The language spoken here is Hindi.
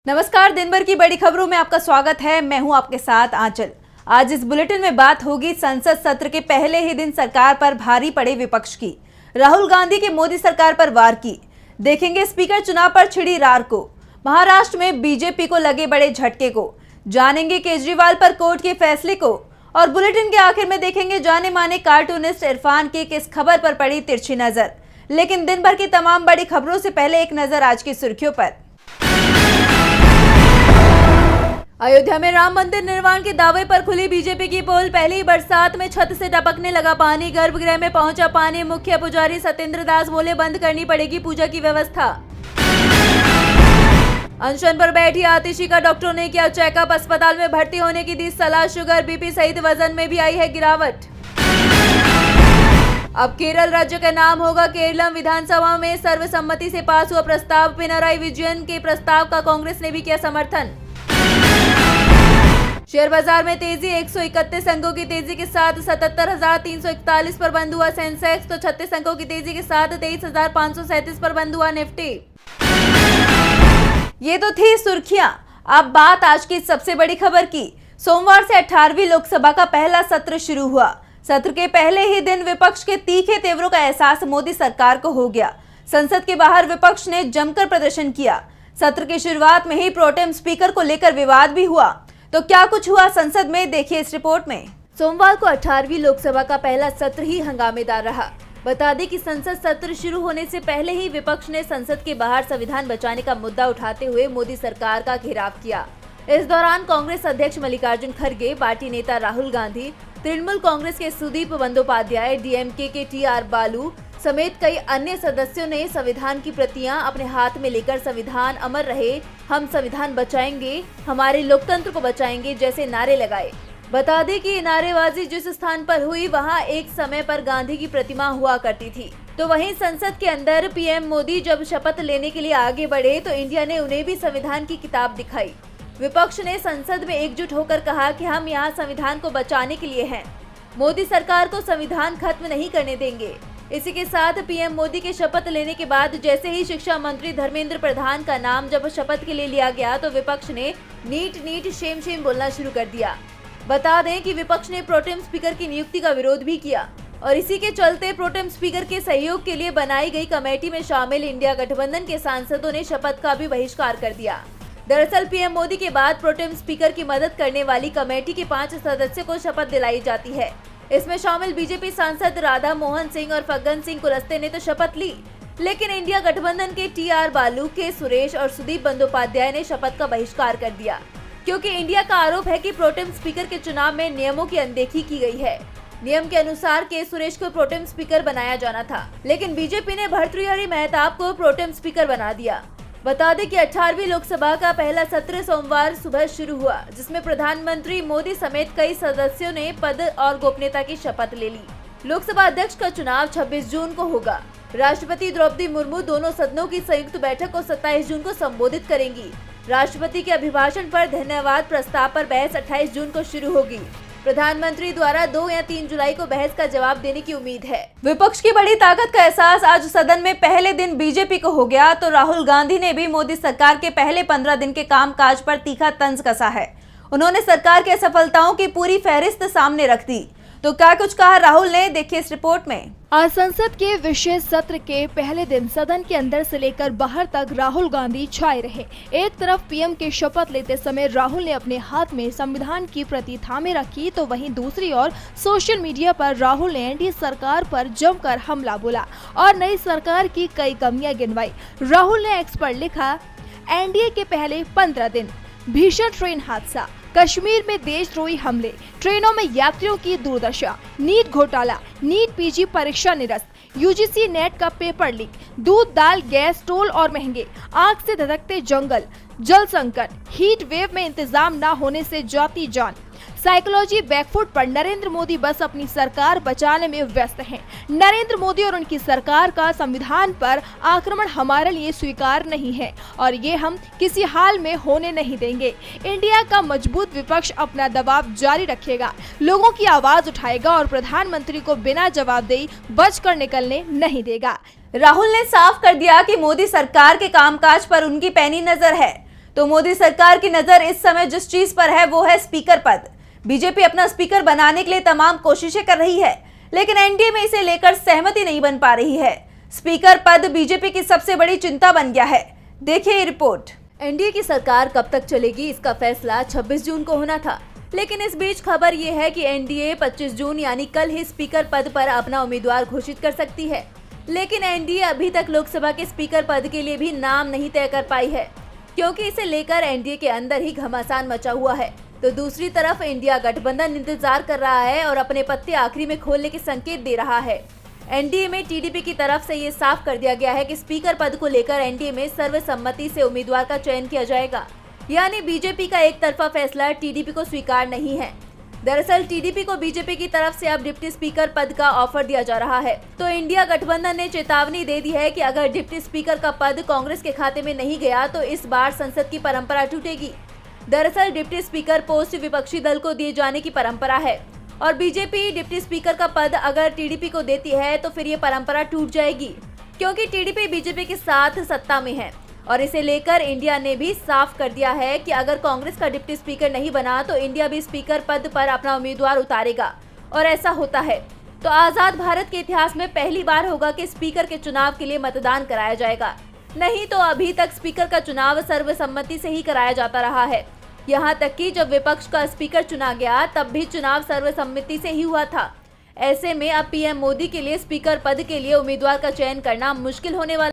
नमस्कार, दिन भर की बड़ी खबरों में आपका स्वागत है। मैं हूं आपके साथ आंचल। आज इस बुलेटिन में बात होगी संसद सत्र के पहले ही दिन सरकार पर भारी पड़े विपक्ष की। राहुल गांधी की मोदी सरकार पर वार की। देखेंगे स्पीकर चुनाव पर छिड़ी रार को। महाराष्ट्र में बीजेपी को लगे बड़े झटके को। जानेंगे केजरीवाल पर कोर्ट के फैसले को। और बुलेटिन के आखिर में देखेंगे जाने माने कार्टूनिस्ट इरफान की किस खबर पर पड़ी तिरछी नजर। लेकिन दिन भर की तमाम बड़ी खबरों से पहले एक नजर आज की सुर्खियों पर। अयोध्या में राम मंदिर निर्माण के दावे पर खुली बीजेपी की पोल। पहली बरसात में छत से टपकने लगा पानी। गर्भगृह में पहुंचा पानी। मुख्य पुजारी सत्येंद्र दास बोले बंद करनी पड़ेगी पूजा की व्यवस्था। अनशन पर बैठी आतिशी का डॉक्टरों ने किया चेकअप। अस्पताल में भर्ती होने की दी सलाह। शुगर बीपी सहित वजन में भी आई है गिरावट। अब केरल राज्य का नाम होगा केरलम। विधानसभा में सर्वसम्मति से पास हुआ प्रस्ताव। पिनराई विजयन के प्रस्ताव का कांग्रेस ने भी किया समर्थन। शेयर बाजार में तेजी। 131 अंकों की तेजी के साथ 77,341 पर बंद हुआ सेंसेक्स, तो 36 अंकों की तेजी के साथ 23,537 पर बंद हुआ निफ्टी। ये तो थी सुर्खियां। अब बात आज की सबसे बड़ी खबर की। सोमवार से 18वीं लोकसभा का पहला सत्र शुरू हुआ। सत्र के पहले ही दिन विपक्ष के तीखे तेवरों का एहसास मोदी सरकार को हो गया। संसद के बाहर विपक्ष ने जमकर प्रदर्शन किया। सत्र की शुरुआत में ही प्रोटेम स्पीकर को लेकर विवाद भी हुआ। तो क्या कुछ हुआ संसद में, देखिए इस रिपोर्ट में। सोमवार को 18वीं लोकसभा का पहला सत्र ही हंगामेदार रहा। बता दें कि संसद सत्र शुरू होने से पहले ही विपक्ष ने संसद के बाहर संविधान बचाने का मुद्दा उठाते हुए मोदी सरकार का घेराव किया। इस दौरान कांग्रेस अध्यक्ष मल्लिकार्जुन खड़गे, पार्टी नेता राहुल गांधी, तृणमूल कांग्रेस के सुदीप बंदोपाध्याय, डीएमके के टी.आर. बालू समेत कई अन्य सदस्यों ने संविधान की प्रतियां अपने हाथ में लेकर संविधान अमर रहे, हम संविधान बचाएंगे, हमारे लोकतंत्र को बचाएंगे जैसे नारे लगाए। बता दें कि नारेबाजी जिस स्थान पर हुई वहां एक समय पर गांधी की प्रतिमा हुआ करती थी। तो वहीं संसद के अंदर पीएम मोदी जब शपथ लेने के लिए आगे बढ़े तो इंडिया ने उन्हें भी संविधान की किताब दिखाई। विपक्ष ने संसद में एकजुट होकर कहा कि हम यहाँ संविधान को बचाने के लिए हैं, मोदी सरकार को संविधान खत्म नहीं करने देंगे। इसी के साथ पीएम मोदी के शपथ लेने के बाद जैसे ही शिक्षा मंत्री धर्मेंद्र प्रधान का नाम जब शपथ के लिए लिया गया तो विपक्ष ने नीट नीट शेम शेम बोलना शुरू कर दिया। बता दें कि विपक्ष ने प्रोटेम स्पीकर की नियुक्ति का विरोध भी किया और इसी के चलते प्रोटेम स्पीकर के सहयोग के लिए बनाई गई कमेटी में शामिल इंडिया गठबंधन के सांसदों ने शपथ का भी बहिष्कार कर दिया। दरअसल पीएम मोदी के बाद प्रोटेम स्पीकर की मदद करने वाली कमेटी के 5 सदस्यों को शपथ दिलाई जाती है। इसमें शामिल बीजेपी सांसद राधा मोहन सिंह और फग्गन सिंह कुलस्ते ने तो शपथ ली, लेकिन इंडिया गठबंधन के टी.आर. बालू, के सुरेश और सुदीप बंदोपाध्याय ने शपथ का बहिष्कार कर दिया, क्योंकि इंडिया का आरोप है कि प्रोटेम स्पीकर के चुनाव में नियमों की अनदेखी की गई है। नियम के अनुसार के सुरेश को प्रोटेम स्पीकर बनाया जाना था, लेकिन बीजेपी ने भर्तृहरि मेहताब को प्रोटेम स्पीकर बना दिया। बता दें कि 18वीं लोकसभा का पहला सत्र सोमवार सुबह शुरू हुआ, जिसमें प्रधानमंत्री मोदी समेत कई सदस्यों ने पद और गोपनीयता की शपथ ले ली। लोकसभा अध्यक्ष का चुनाव 26 जून को होगा। राष्ट्रपति द्रौपदी मुर्मू दोनों सदनों की संयुक्त बैठक को 27 जून को संबोधित करेंगी। राष्ट्रपति के अभिभाषण पर धन्यवाद प्रस्ताव पर बहस 28 जून को शुरू होगी। प्रधानमंत्री द्वारा 2 या 3 जुलाई को बहस का जवाब देने की उम्मीद है। विपक्ष की बड़ी ताकत का एहसास आज सदन में पहले दिन बीजेपी को हो गया तो राहुल गांधी ने भी मोदी सरकार के पहले 15 दिन के कामकाज पर तीखा तंज कसा है। उन्होंने सरकार के असफलताओं की पूरी फहरिस्त सामने रख दी। तो क्या कुछ कहा राहुल ने, देखिए इस रिपोर्ट में। आज संसद के विशेष सत्र के पहले दिन सदन के अंदर से लेकर बाहर तक राहुल गांधी छाए रहे। एक तरफ पीएम के शपथ लेते समय राहुल ने अपने हाथ में संविधान की प्रति थामे रखी, तो वहीं दूसरी ओर सोशल मीडिया पर राहुल ने एनडीए सरकार पर जमकर हमला बोला और नई सरकार की कई कमियां गिनवाई। राहुल ने एक्स पर लिखा, एनडीए के पहले 15 दिन, भीषण ट्रेन हादसा, कश्मीर में देशद्रोही हमले, ट्रेनों में यात्रियों की दुर्दशा, नीट घोटाला, नीट पीजी परीक्षा निरस्त, यूजीसी नेट का पेपर लीक, दूध दाल गैस टोल और महंगे, आग से धधकते जंगल, जल संकट, हीट वेव में इंतजाम न होने से जाती जान, साइकोलॉजी बैकफुट पर नरेंद्र मोदी बस अपनी सरकार बचाने में व्यस्त हैं। नरेंद्र मोदी और उनकी सरकार का संविधान पर आक्रमण हमारे लिए स्वीकार नहीं है और ये हम किसी हाल में होने नहीं देंगे। इंडिया का मजबूत विपक्ष अपना दबाव जारी रखेगा, लोगों की आवाज उठाएगा और प्रधानमंत्री को बिना जवाबदेही बचकर निकलने नहीं देगा। राहुल ने साफ कर दिया कि मोदी सरकार के कामकाज पर उनकी पैनी नजर है। तो मोदी सरकार की नजर इस समय जिस चीज पर है वो है स्पीकर पद। बीजेपी अपना स्पीकर बनाने के लिए तमाम कोशिशें कर रही है, लेकिन एनडीए में इसे लेकर सहमति नहीं बन पा रही है। स्पीकर पद बीजेपी की सबसे बड़ी चिंता बन गया है। देखिए ये रिपोर्ट। एनडीए की सरकार कब तक चलेगी, इसका फैसला 26 जून को होना था, लेकिन इस बीच खबर ये है कि एनडीए 25 जून यानी कल ही स्पीकर पद पर अपना उम्मीदवार घोषित कर सकती है। लेकिन एनडीए अभी तक लोकसभा के स्पीकर पद के लिए भी नाम नहीं तय कर पाई है, क्योंकि इसे लेकर एनडीए के अंदर ही घमासान मचा हुआ है। तो दूसरी तरफ इंडिया गठबंधन इंतजार कर रहा है और अपने पत्ते आखिरी में खोलने के संकेत दे रहा है। एनडीए में टीडीपी की तरफ से ये साफ कर दिया गया है कि स्पीकर पद को लेकर एनडीए में सर्वसम्मति से उम्मीदवार का चयन किया जाएगा, यानी बीजेपी का एक तरफा फैसला टीडीपी को स्वीकार नहीं है। दरअसल टीडीपी को बीजेपी की तरफ से अब डिप्टी स्पीकर पद का ऑफर दिया जा रहा है। तो इंडिया गठबंधन ने चेतावनी दे दी है कि अगर डिप्टी स्पीकर का पद कांग्रेस के खाते में नहीं गया तो इस बार संसद की परंपरा टूटेगी। दरअसल डिप्टी स्पीकर पोस्ट विपक्षी दल को दिए जाने की परंपरा है और बीजेपी डिप्टी स्पीकर का पद अगर टीडीपी को देती है तो फिर ये परंपरा टूट जाएगी, क्योंकि टीडीपी बीजेपी के साथ सत्ता में है। और इसे लेकर इंडिया ने भी साफ कर दिया है कि अगर कांग्रेस का डिप्टी स्पीकर नहीं बना तो इंडिया भी स्पीकर पद पर अपना उम्मीदवार उतारेगा। और ऐसा होता है तो आजाद भारत के इतिहास में पहली बार होगा कि स्पीकर के चुनाव के लिए मतदान कराया जाएगा। नहीं तो अभी तक स्पीकर का चुनाव सर्वसम्मति से ही कराया जाता रहा है। यहाँ तक कि जब विपक्ष का स्पीकर चुना गया तब भी चुनाव सर्वसम्मति से ही हुआ था। ऐसे में अब पीएम मोदी के लिए स्पीकर पद के लिए उम्मीदवार का चयन करना मुश्किल होने वाला